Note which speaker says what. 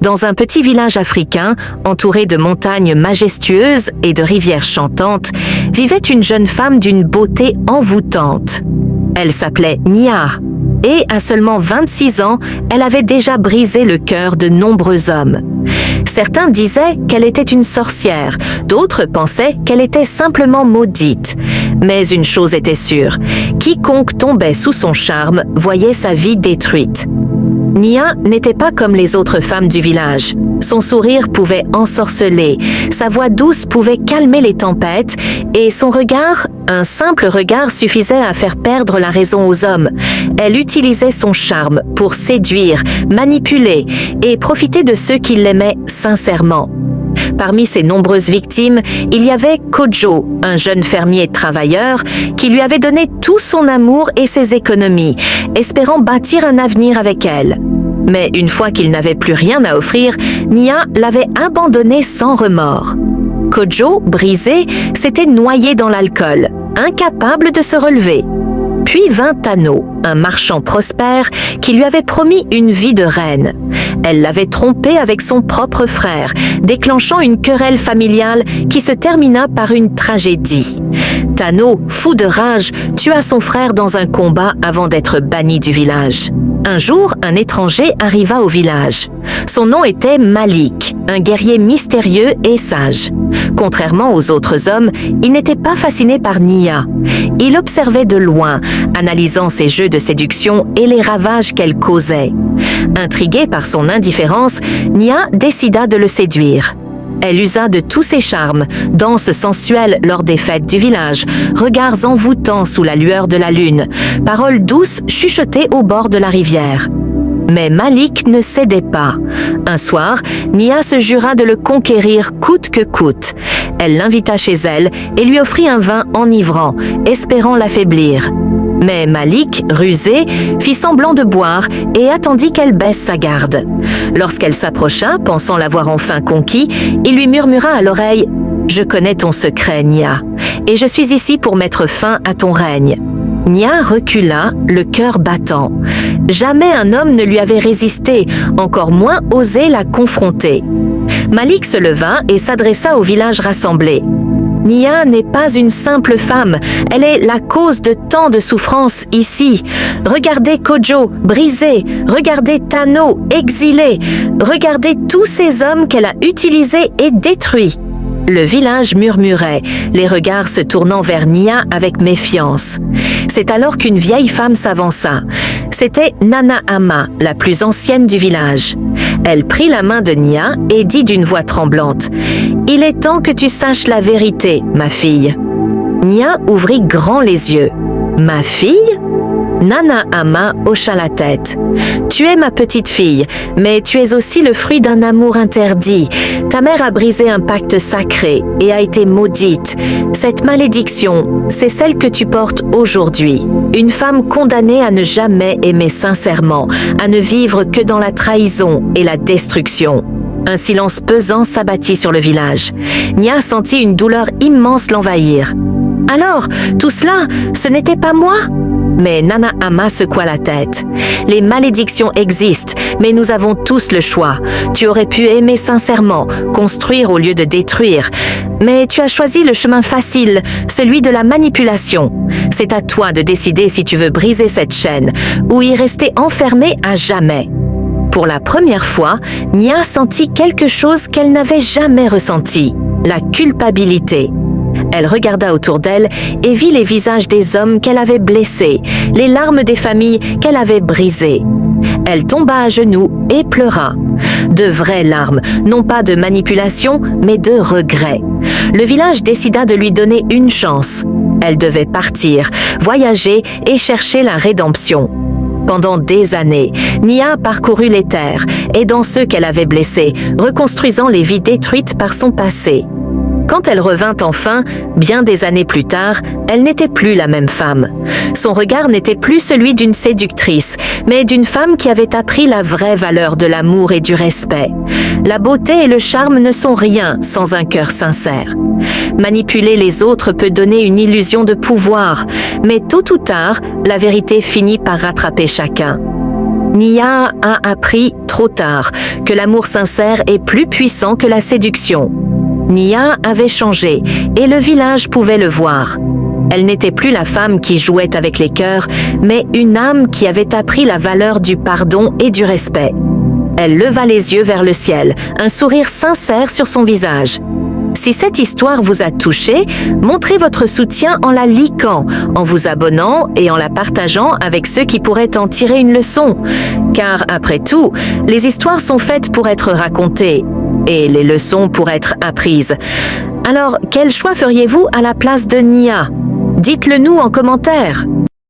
Speaker 1: Dans un petit village africain, entouré de montagnes majestueuses et de rivières chantantes, vivait une jeune femme d'une beauté envoûtante. Elle s'appelait Nia, et à seulement 26 ans, elle avait déjà brisé le cœur de nombreux hommes. Certains disaient qu'elle était une sorcière, d'autres pensaient qu'elle était simplement maudite. Mais une chose était sûre, quiconque tombait sous son charme voyait sa vie détruite. Nia n'était pas comme les autres femmes du village. Son sourire pouvait ensorceler, sa voix douce pouvait calmer les tempêtes et son regard, un simple regard, suffisait à faire perdre la raison aux hommes. Elle utilisait son charme pour séduire, manipuler et profiter de ceux qui l'aimaient sincèrement. Parmi ses nombreuses victimes, il y avait Kojo, un jeune fermier travailleur qui lui avait donné tout son amour et ses économies, espérant bâtir un avenir avec elle. Mais une fois qu'il n'avait plus rien à offrir, Nia l'avait abandonné sans remords. Kojo, brisé, s'était noyé dans l'alcool, incapable de se relever. Puis vint Tano, un marchand prospère qui lui avait promis une vie de reine. Elle l'avait trompé avec son propre frère, déclenchant une querelle familiale qui se termina par une tragédie. Tano, fou de rage, tua son frère dans un combat avant d'être banni du village. Un jour, un étranger arriva au village. Son nom était Malik, un guerrier mystérieux et sage. Contrairement aux autres hommes, il n'était pas fasciné par Nia. Il observait de loin, analysant ses jeux de séduction et les ravages qu'elle causait. Intrigué par son indifférence, Nia décida de le séduire. Elle usa de tous ses charmes, danses sensuelles lors des fêtes du village, regards envoûtants sous la lueur de la lune, paroles douces chuchotées au bord de la rivière. Mais Malik ne cédait pas. Un soir, Nia se jura de le conquérir coûte que coûte. Elle l'invita chez elle et lui offrit un vin enivrant, espérant l'affaiblir. Mais Malik, rusé, fit semblant de boire et attendit qu'elle baisse sa garde. Lorsqu'elle s'approcha, pensant l'avoir enfin conquis, il lui murmura à l'oreille « Je connais ton secret, Nia, et je suis ici pour mettre fin à ton règne. » Nia recula, le cœur battant. Jamais un homme ne lui avait résisté, encore moins osé la confronter. Malik se leva et s'adressa au village rassemblé. Nia n'est pas une simple femme, elle est la cause de tant de souffrances ici. Regardez Kojo, brisé, regardez Tano, exilé, regardez tous ces hommes qu'elle a utilisés et détruits. Le village murmurait, les regards se tournant vers Nia avec méfiance. C'est alors qu'une vieille femme s'avança. C'était Nana Ama, la plus ancienne du village. Elle prit la main de Nia et dit d'une voix tremblante « Il est temps que tu saches la vérité, ma fille. » Nia ouvrit grand les yeux. « Ma fille ?» Nana Ama hocha la tête. « Tu es ma petite fille, mais tu es aussi le fruit d'un amour interdit. Ta mère a brisé un pacte sacré et a été maudite. Cette malédiction, c'est celle que tu portes aujourd'hui. Une femme condamnée à ne jamais aimer sincèrement, à ne vivre que dans la trahison et la destruction. » Un silence pesant s'abattit sur le village. Nia sentit une douleur immense l'envahir. « Alors, tout cela, ce n'était pas moi ?» Mais Nana Ama secoua la tête. « Les malédictions existent, mais nous avons tous le choix. Tu aurais pu aimer sincèrement, construire au lieu de détruire. Mais tu as choisi le chemin facile, celui de la manipulation. C'est à toi de décider si tu veux briser cette chaîne ou y rester enfermé à jamais. » Pour la première fois, Nia sentit quelque chose qu'elle n'avait jamais ressenti, la culpabilité. Elle regarda autour d'elle et vit les visages des hommes qu'elle avait blessés, les larmes des familles qu'elle avait brisées. Elle tomba à genoux et pleura. De vraies larmes, non pas de manipulation, mais de regret. Le village décida de lui donner une chance. Elle devait partir, voyager et chercher la rédemption. Pendant des années, Nia parcourut les terres, aidant ceux qu'elle avait blessés, reconstruisant les vies détruites par son passé. Quand elle revint enfin, bien des années plus tard, elle n'était plus la même femme. Son regard n'était plus celui d'une séductrice, mais d'une femme qui avait appris la vraie valeur de l'amour et du respect. La beauté et le charme ne sont rien sans un cœur sincère. Manipuler les autres peut donner une illusion de pouvoir, mais tôt ou tard, la vérité finit par rattraper chacun. Nia a appris trop tard que l'amour sincère est plus puissant que la séduction. Nia avait changé et le village pouvait le voir. Elle n'était plus la femme qui jouait avec les cœurs, mais une âme qui avait appris la valeur du pardon et du respect. Elle leva les yeux vers le ciel, un sourire sincère sur son visage. Si cette histoire vous a touché, montrez votre soutien en la likant, en vous abonnant et en la partageant avec ceux qui pourraient en tirer une leçon. Car après tout, les histoires sont faites pour être racontées et les leçons pour être apprises. Alors, quel choix feriez-vous à la place de Nia? Dites-le nous en commentaire.